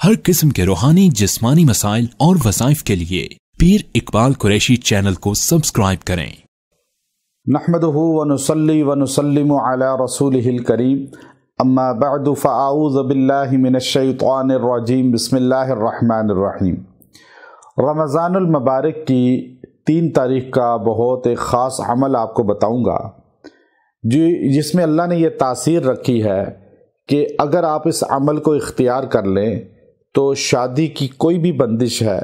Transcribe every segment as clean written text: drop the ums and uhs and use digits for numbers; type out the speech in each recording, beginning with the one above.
हर किस्म के रूहानी जिस्मानी मसाइल और वज़ाइफ के लिए पीर इकबाल कुरैशी चैनल को सब्सक्राइब करें। नहमदुहु व नुसल्ली व नुसल्लिमु अला रसूलिहिल करीम, अम्मा बअदु फ़अऊज़ु बिल्लाहि मिनश शैतानिर रजीम, बिस्मिल्लाहिर रहमानिर रहीम। रमज़ानुल मुबारक की 3 तारीख़ का बहुत एक ख़ास अमल आपको बताऊंगा जिसमें अल्लाह ने ये तासीर रखी है कि अगर आप इस अमल को इख्तियार कर लें तो शादी की कोई भी बंदिश है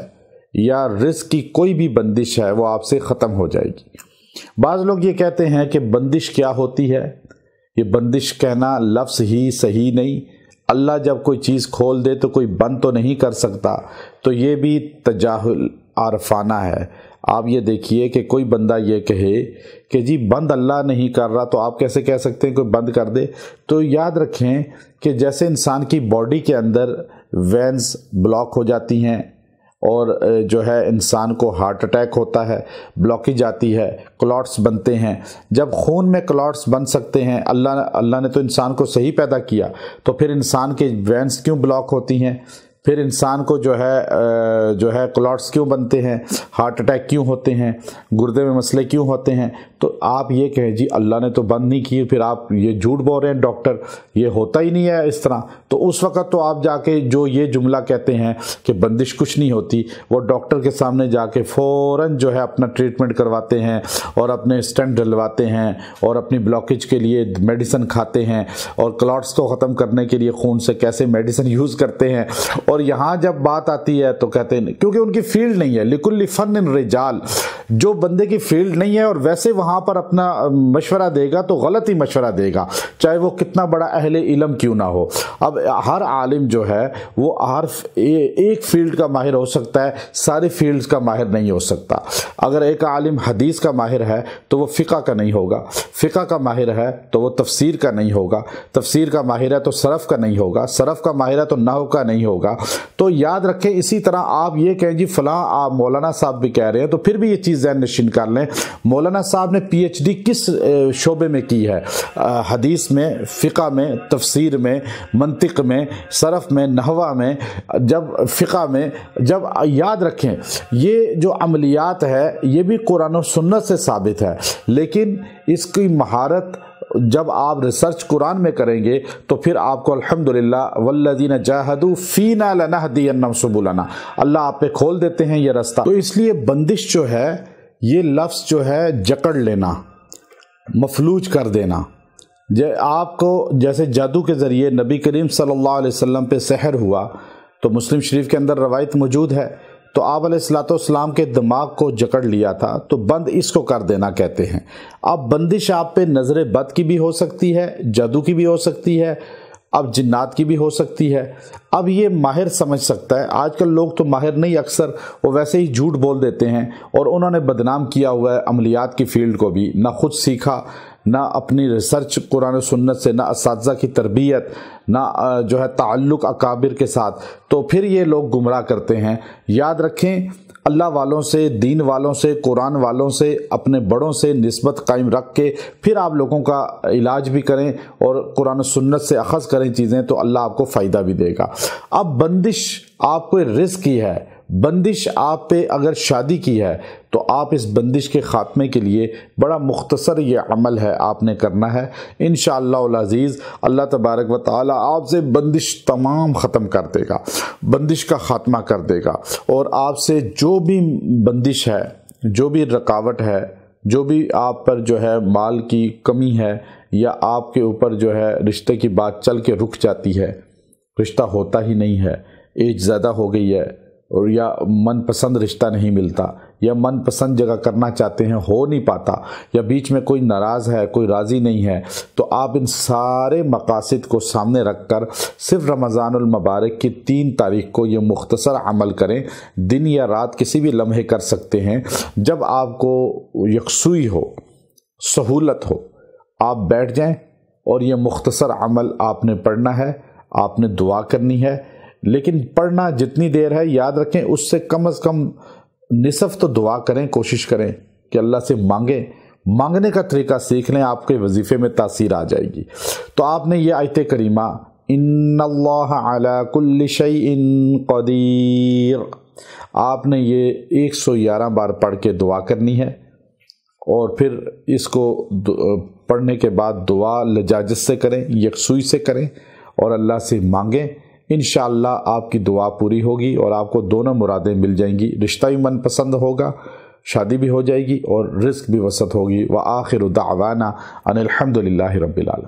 या रिज़्क़ की कोई भी बंदिश है वो आपसे ख़त्म हो जाएगी। बाज़ लोग ये कहते हैं कि बंदिश क्या होती है। ये बंदिश कहना लफ्ज़ ही सही नहीं। अल्लाह जब कोई चीज़ खोल दे तो कोई बंद तो नहीं कर सकता, तो ये भी तजाहुल आरफाना है। आप ये देखिए कि कोई बंदा ये कहे कि जी बंद अल्लाह नहीं कर रहा तो आप कैसे कह सकते हैं कोई बंद कर दे। तो याद रखें कि जैसे इंसान की बॉडी के अंदर वेंस ब्लॉक हो जाती हैं और जो है इंसान को हार्ट अटैक होता है, ब्लॉकेज आती है, क्लॉट्स बनते हैं। जब खून में क्लॉट्स बन सकते हैं, अल्लाह ने तो इंसान को सही पैदा किया, तो फिर इंसान के वेंस क्यों ब्लॉक होती हैं? फिर इंसान को जो है क्लॉट्स क्यों बनते हैं, हार्ट अटैक क्यों होते हैं, गुर्दे में मसले क्यों होते हैं? तो आप ये कहें जी अल्लाह ने तो बंद नहीं किए, फिर आप ये झूठ बोल रहे हैं डॉक्टर, ये होता ही नहीं है इस तरह। तो उस वक़्त तो आप जाके जो ये जुमला कहते हैं कि बंदिश कुछ नहीं होती, वो डॉक्टर के सामने जाके फ़ौरन जो है अपना ट्रीटमेंट करवाते हैं और अपने स्टेंट डलवाते हैं और अपनी ब्लॉकेज के लिए मेडिसिन खाते हैं और क्लॉट्स को ख़त्म करने के लिए खून से कैसे मेडिसिन यूज़ करते हैं। और यहाँ जब बात आती है तो कहते हैं क्योंकि उनकी फील्ड नहीं है, लिकुल्ली फन रिजाल, जो बंदे की फील्ड नहीं है और वैसे वहाँ पर अपना मशवरा देगा तो गलत ही मशवरा देगा, चाहे वो कितना बड़ा अहले इल्म क्यों ना हो। अब हर आलिम जो है वो हर एक फील्ड का माहिर हो सकता है, सारी फील्ड्स का माहिर नहीं हो सकता। अगर एक आलिम हदीस का माहिर है तो वो फ़िक़्ह का नहीं होगा, फ़िक़्ह का माहिर है तो वो तफसीर का नहीं होगा, तफसीर का माहिर है तो सरफ़ का नहीं होगा, सरफ़ का माहिर है तो नहव का नहीं होगा। तो याद रखें, इसी तरह आप ये कहें जी फ़लाँ आप मौलाना साहब भी कह रहे हैं, तो फिर भी ये चीज़ ज़हन नशीन कर लें, मौलाना साहब ने PhD किस शोबे में की है? हदीस में, फ़िक़्ह में, तफसीर में, मंतिक़ में, सरफ़ में, नहवा में, जब फ़िक़्ह में, जब याद रखें ये जो अमलियात है ये भी कुरान और सुन्नत से साबित है, लेकिन इसकी महारत जब आप रिसर्च कुरान में करेंगे तो फिर आपको अल्हम्दुलिल्लाह वल्लज़ीना जाहदू फ़ीना लनहदियन्नहुम सुबुलना, अल्लाह आप पे खोल देते हैं ये रास्ता। तो इसलिए बंदिश जो है ये लफ्ज़ जो है जकड़ लेना, मफलूज कर देना। आपको जैसे जादू के ज़रिए नबी करीम सल्लल्लाहु अलैहि वसल्लम पे सहर हुआ, तो मुस्लिम शरीफ के अंदर रवायत मौजूद है, तो आप अलैहिस्सलाम के दिमाग को जकड़ लिया था, तो बंद इसको कर देना कहते हैं। अब बंदिश आप पे नज़र बद की भी हो सकती है, जादू की भी हो सकती है, अब जिन्नात की भी हो सकती है। अब ये माहिर समझ सकता है। आजकल लोग तो माहिर नहीं, अक्सर वो वैसे ही झूठ बोल देते हैं और उन्होंने बदनाम किया हुआ है अमलियात की फ़ील्ड को भी, ना खुद सीखा, ना अपनी रिसर्च कुरान और सुन्नत से, ना असातिज़ा की तरबियत, ना जो है ताल्लुक़ अकाबिर के साथ, तो फिर ये लोग गुमराह करते हैं। याद रखें, अल्लाह वालों से, दीन वालों से, कुरान वालों से, अपने बड़ों से निस्बत कायम रख के फिर आप लोगों का इलाज भी करें और कुरान और सुन्नत से अख़ज़ करें चीज़ें, तो अल्लाह आपको फ़ायदा भी देगा। अब बंदिश आपको रिज़्क़ की है, बंदिश आप पे अगर शादी की है तो आप इस बंदिश के ख़ात्मे के लिए बड़ा मुख्तसर ये अमल है आपने करना है। इंशाअल्लाह अज़ीज़ अल्लाह तबारक व तआला आपसे बंदिश तमाम ख़त्म कर देगा, बंदिश का ख़ात्मा कर देगा और आपसे जो भी बंदिश है, जो भी रुकावट है, जो भी आप पर जो है माल की कमी है या आपके ऊपर जो है रिश्ते की बात चल के रुक जाती है, रिश्ता होता ही नहीं है, एज ज़्यादा हो गई है और या मनपसंद रिश्ता नहीं मिलता या मनपसंद जगह करना चाहते हैं हो नहीं पाता, या बीच में कोई नाराज़ है, कोई राज़ी नहीं है, तो आप इन सारे मकासद को सामने रख कर सिर्फ रमज़ानुल मुबारक की 3 तारीख़ को ये मुख्तसर अमल करें। दिन या रात किसी भी लम्हे कर सकते हैं, जब आपको यकसुई हो, सहूलत हो, आप बैठ जाएं और ये मुख्तसर अमल आपने पढ़ना है, आपने दुआ करनी है। लेकिन पढ़ना जितनी देर है याद रखें उससे कम से कम निसफ़ तो दुआ करें, कोशिश करें कि अल्लाह से मांगें, मांगने का तरीका सीख लें, आपके वजीफ़े में तासीर आ जाएगी। तो आपने ये आयत करीमा ان اللہ علی کل شیء قدیر۔ آپ نے یہ 111 بار پڑھ کے دعا کرنی ہے، اور پھر اس کو پڑھنے کے بعد دعا لجاجت سے کریں، یکسوئی سے کریں اور اللہ سے مانگیں۔ انشاءاللہ آپ کی دعا پوری ہوگی اور آپ کو دونوں مرادیں مل جائیں گی، رشتہ بھی من پسند ہوگا، شادی بھی ہو جائے گی اور رزق بھی وسعت ہوگی۔ وآخر دعوانا ان الحمد للہ رب العالمین۔